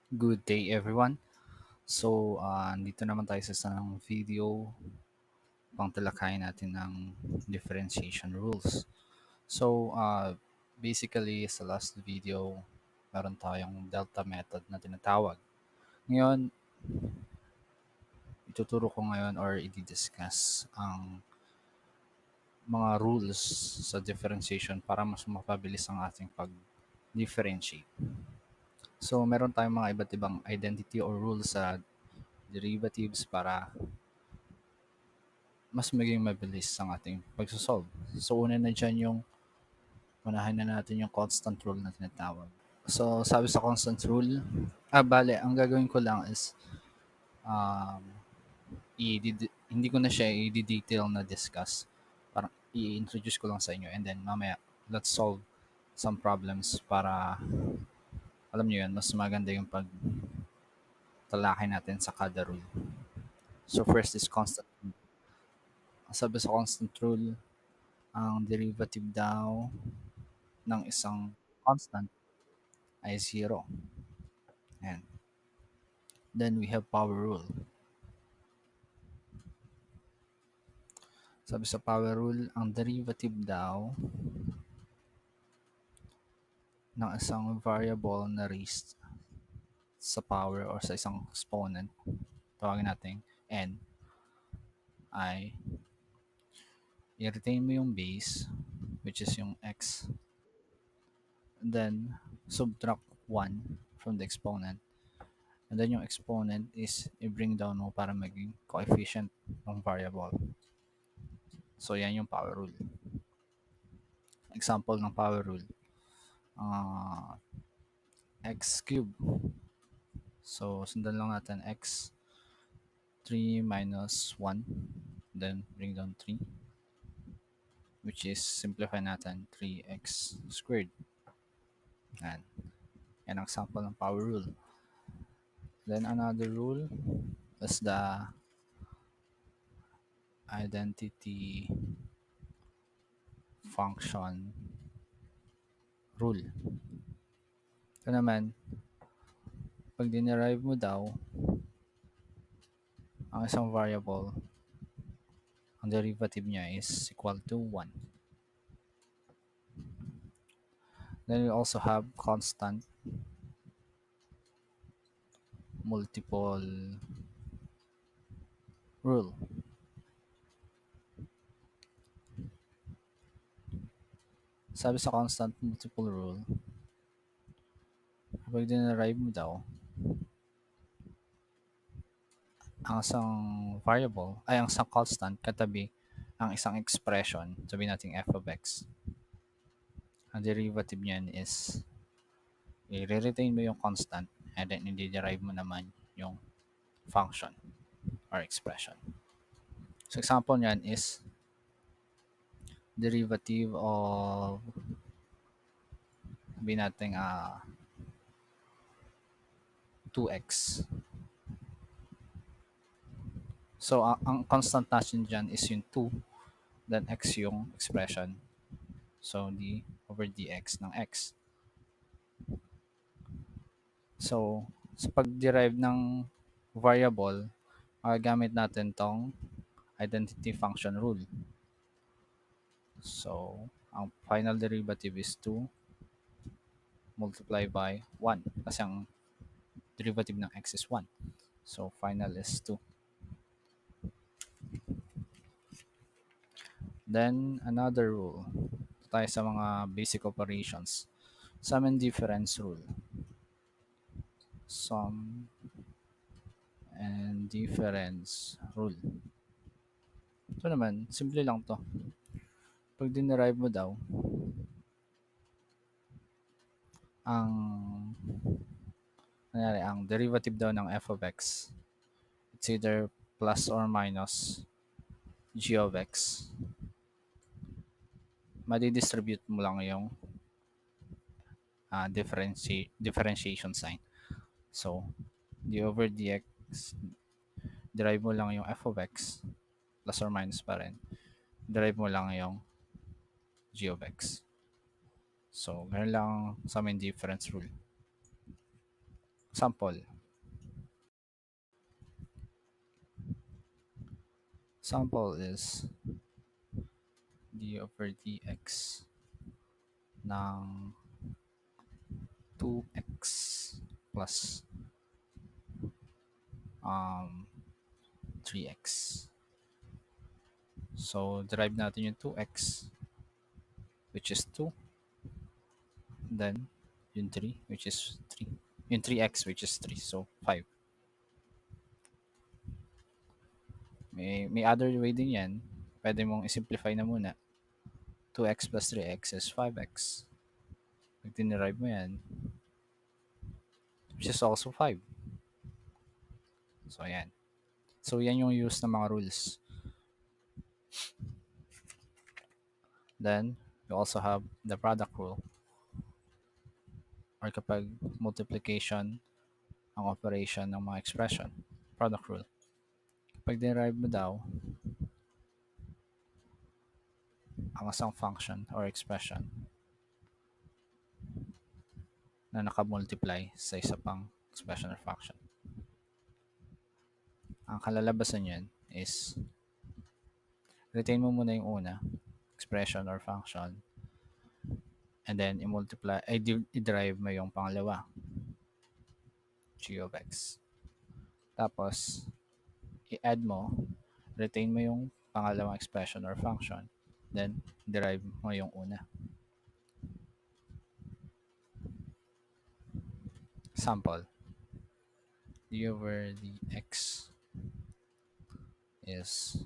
Good day everyone. Dito naman tayo sa isang video pang talakayin natin ng differentiation rules. Basically sa last video, meron tayong delta method na tinatawag. Ngayon, ituturo ko ngayon or i-discuss ang mga rules sa differentiation para mas mapabilis ang ating pag-differentiate. So, meron tayong mga iba't ibang identity or rules sa derivatives para mas maging mabilis ang ating pagsosolve. So, una na dyan yung unahin na natin yung constant rule na tinatawag. So, sabi sa constant rule, bale, ang gagawin ko lang is um, hindi ko na siya i-detail na discuss. Parang i-introduce ko lang sa inyo and then mamaya, let's solve some problems para alam nyo yun, mas maganda yung pagtalakay natin sa kada rule. So, first is constant rule. Sabi sa constant rule, ang derivative daw ng isang constant ay zero. And then we have power rule. Sabi sa power rule, ang derivative daw ng isang variable na raised sa power or sa isang exponent, tawagin natin n, ay i-retain mo yung base, which is yung x, then subtract 1 from the exponent. And then yung exponent is i-bring down mo para maging coefficient ng variable. So, yan yung power rule. Example ng power rule. Uh, x cube. So, sundan lang natin x 3 minus 1. Then, bring down 3. Which is, simplify natin 3x squared. Yan. Yan ang example ng power rule. Then, another rule is the identity function rule. Ito naman, pag dinerive mo daw ang isang variable, ang derivative niya is equal to 1. Then we also have constant multiple rule. Sabi sa constant multiple rule, kapag dinerive mo daw, ang isang variable, ay ang isang constant katabi ang isang expression, sabihin natin f of x. Ang derivative niyan is i-retain mo yung constant and then i-derive mo naman yung function or expression. So example niyan is derivative of sabihin natin 2x. So ang constant natin dyan is yung 2, then x yung expression. So d over dx ng x. So sa pag-derive ng variable, gamit natin tong identity function rule. So ang final derivative is 2 multiplied by 1 kasi ang derivative ng x is 1. So final is 2. Then another rule. Ito tayo sa mga basic operations. Sum and difference rule. Sum and difference rule. Ito naman, simple lang to. Pag dinerive mo daw, ang ang derivative daw ng f of x, it's either plus or minus g of x. Madi-distribute mo lang yung differentiation sign. So, d over dx, derive mo lang yung f of x, plus or minus pa rin. Derive mo lang yung g of x. So, ganun lang sa main difference rule. Sample. Sample is d over dx ng 2x plus 3x. So, derive natin yung 2x, which is 2. Then, yung 3, which is 3. Yung 3x, which is 3. So, 5. May other way din yan. Pwede mong i-simplify na muna. 2x plus 3x is 5x. Pag tinirive mo yan, which is also 5. So, yan. So, yan yung use ng mga rules. Then, we also have the product rule. Or kapag multiplication ang operation ng mga expression. Product rule. Kapag derive mo daw ang isang function or expression na nakamultiply sa isa pang expression or function, ang kalalabasan yan is retain mo muna yung una, expression or function, and then i-multiply, i-derive mo yung pangalawa, g of x. Tapos, i-add mo, retain mo yung pangalawang expression or function, then derive mo yung una. Sample. d over dx is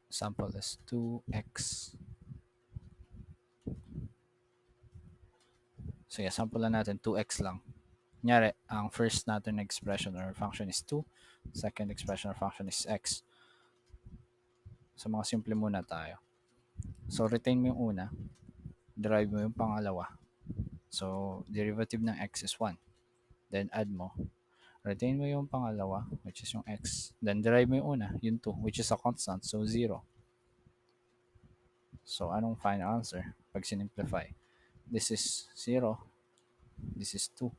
sample is 2x. So yeah, sample lang natin 2x lang. Kunyari, ang first natin na expression or function is 2. Second expression or function is x. So mga simple muna tayo. So retain mo yung una. Derive mo yung pangalawa. So derivative ng x is 1. Then add mo. Retain mo yung pangalawa, which is yung x. Then derive mo yung una, yung 2, which is a constant. So 0. So anong final answer? Pag sinimplify. This is 0. This is 2.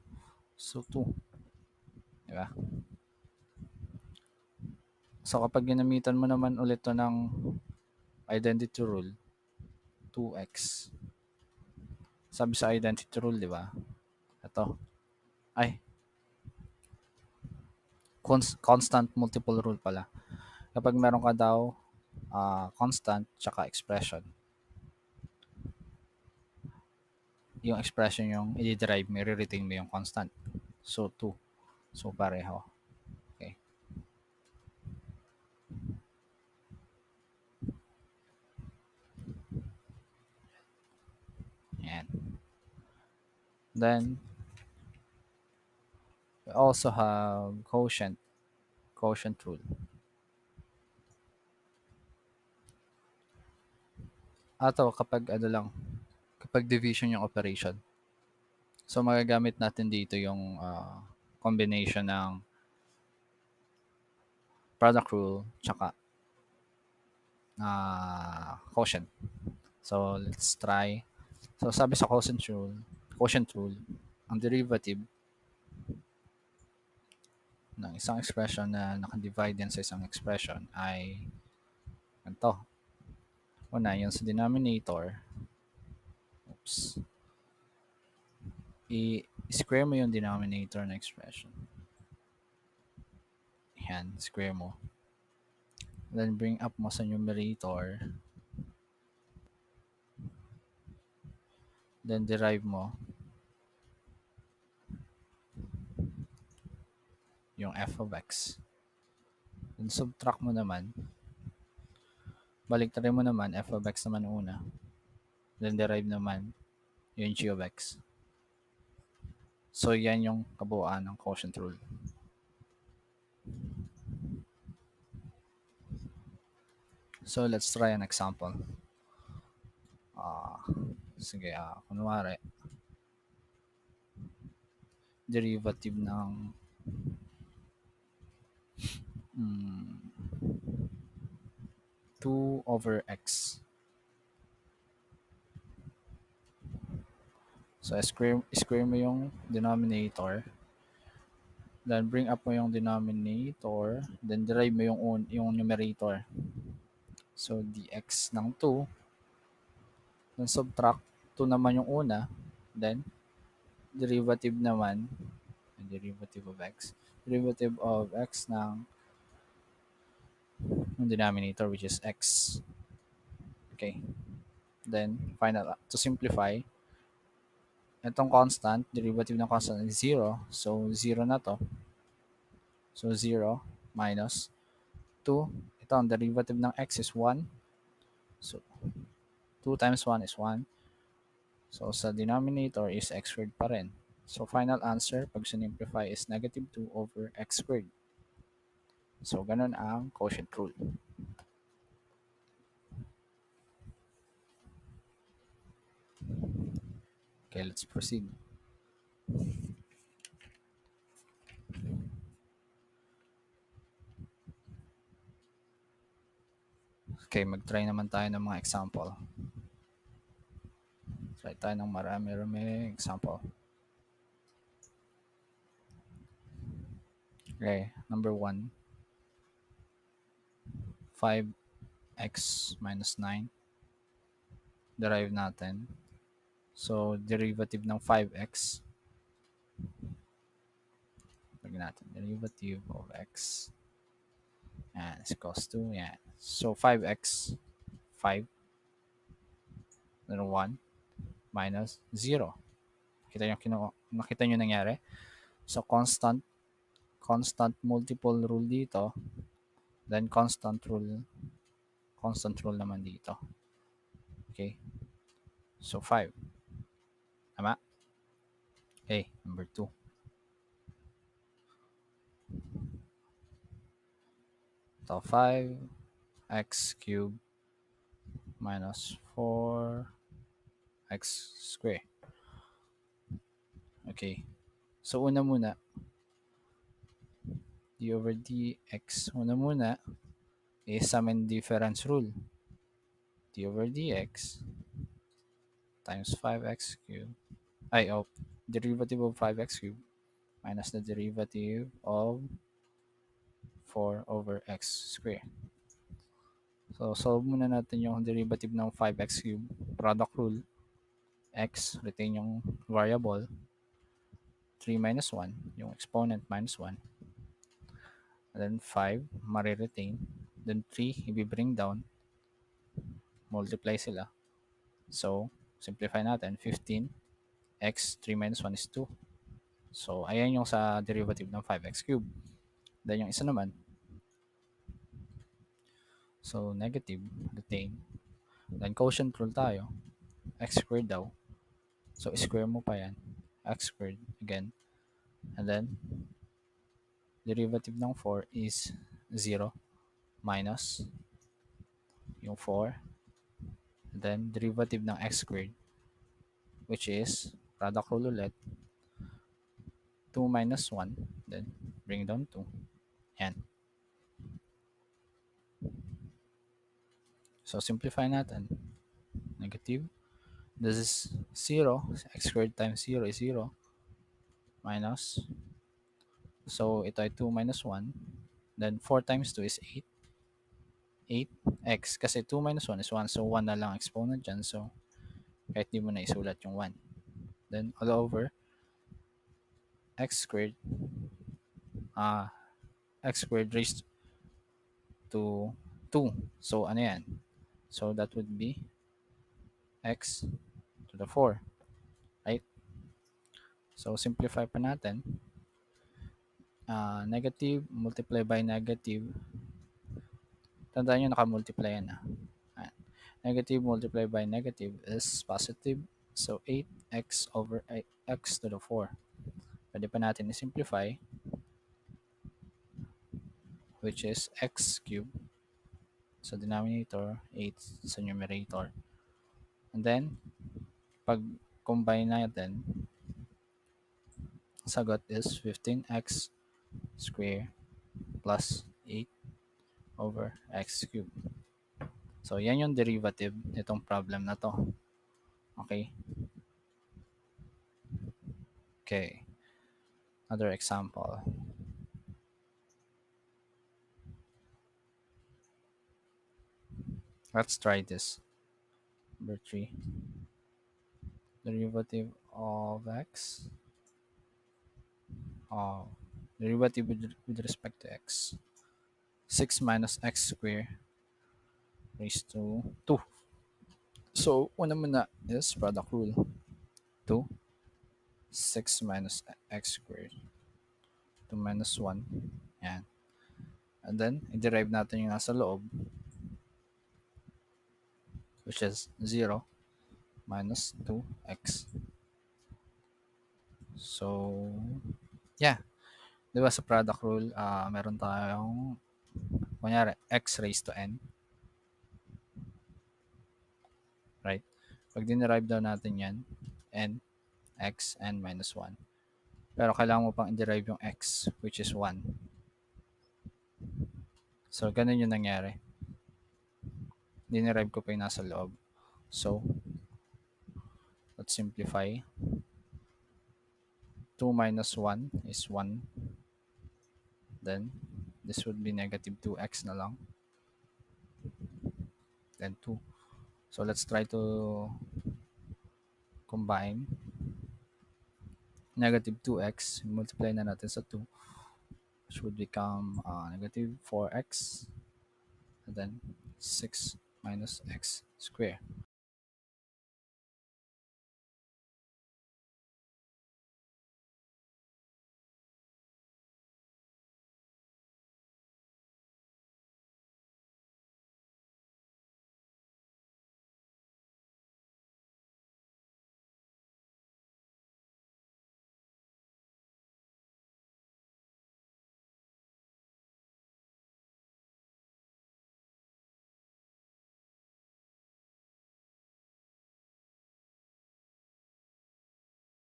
So 2. Diba? So kapag ginamitan mo naman ulit to ng identity rule, 2x. Sabi sa identity rule, di ba? Ito. Ay, constant multiple rule pala. Kapag meron ka daw constant tsaka expression, yung expression yung i-derive mo, i-retain mo yung constant. So, 2. So, pareho. Okay. Yan. Then, we also have quotient rule. Ato, kapag ano lang, kapag division yung operation. So, magagamit natin dito yung combination ng product rule tsaka quotient. So, let's try. So, sabi sa quotient rule, ang derivative ng isang expression na nakadivide yan sa isang expression ay ganito. Una, yung sa denominator, oops, i-square mo yung denominator ng expression. Yan, square mo. Then, bring up mo sa numerator. Then, derive mo yung f of x. Then, subtract mo naman. Baliktarin mo naman, f of x naman una. Then, derive naman yung g of x. So, yan yung kabuuan ng quotient rule. So, let's try an example. Sige, kunwari, derivative ng 2 over x. So, square mo yung denominator. Then, bring up mo yung denominator. Then, derive mo yung numerator. So, dx ng 2. Then, subtract 2 naman yung una. Then, derivative naman. Derivative of x. Derivative of x ng denominator, which is x. Okay. Then, final, to simplify, itong constant, derivative ng constant is 0. So, 0 na to. So, 0 minus 2. Ito, ang derivative ng x is 1. So, 2 times 1 is 1. So, sa denominator is x squared pa rin. So, final answer, pag sinimplify, is negative 2 over x squared. So, ganun ang quotient rule. Okay, let's proceed. Okay, mag-try naman tayo ng mga example. Try tayo ng marami example. Okay, number 1. 5x minus 9. Derive natin. So, derivative ng 5x. Lagyan natin, derivative of x. Yan, is equals to, yan. So, 5x, 5, then 1, minus 0. Nakita nyo nangyari? So, constant multiple rule dito, then constant rule naman dito. Okay? So, 5. Tama? Okay, number 2. So, 5x cubed minus 4x square. Okay. So, una muna, d over dx. Una muna is sum and difference rule. D over dx times 5x cubed. Derivative of 5x cubed minus the derivative of 4 over x square. So, solve muna natin yung derivative ng 5x cubed. Product rule. X, retain yung variable. 3 minus 1, yung exponent minus 1. And then 5, mariretain. Then 3, i-bring down. Multiply sila. So, simplify natin. 15, x, 3 minus 1 is 2. So, ayan yung sa derivative ng 5x cubed. Then yung isa naman, so negative, retain. Then quotient rule tayo, x squared daw. So, square mo pa yan, x squared again. And then, derivative ng 4 is 0 minus yung 4. And then, derivative ng x squared, which is, product rule ulit, 2 minus 1. Then, bring down 2. Yan. So, simplify natin. Negative. This is 0. X squared times 0 is 0. Minus. So, ito ay 2 minus 1. Then, 4 times 2 is 8. 8x. Kasi 2 minus 1 is 1. So, 1 na lang exponent dyan. So, kahit di mo na isulat yung 1. Then, all over x squared. X squared raised to 2. So, ano yan? So, that would be x to the 4. Right? So, simplify pa natin. Negative, multiply by negative. Tandaan nyo, naka-multiply yan. Negative multiply by negative is positive. So, 8x over x to the 4. Pwede pa natin i-simplify, which is x cubed sa denominator, 8 sa numerator. And then, pag combine natin, sagot is 15x square plus 8 over x cubed. So, yan yung derivative nitong problem na to. Okay? Okay, another example. Let's try this. Number 3. Derivative of x. Oh, derivative with respect to x. 6 minus x squared raised to 2. So, una muna is product rule. 2, 6 minus x squared. 2 minus 1. Yan. And then, i-derive natin yung nasa loob, which is 0 minus 2x. So, yeah. Di ba sa product rule, meron tayong, kunyari, x raised to n, right? Pag dinerive daw natin yan, n, x, n minus 1. Pero kailangan mo pang i-derive yung x, which is 1. So, ganun yung nangyari. Dinerive ko pa yung nasa loob. So, let's simplify. 2 minus 1 is 1. Then, this would be negative 2x na lang. Then 2. So, let's try to combine. Negative 2x, multiply na natin sa 2, which would become negative 4x. And then, 6 minus x squared.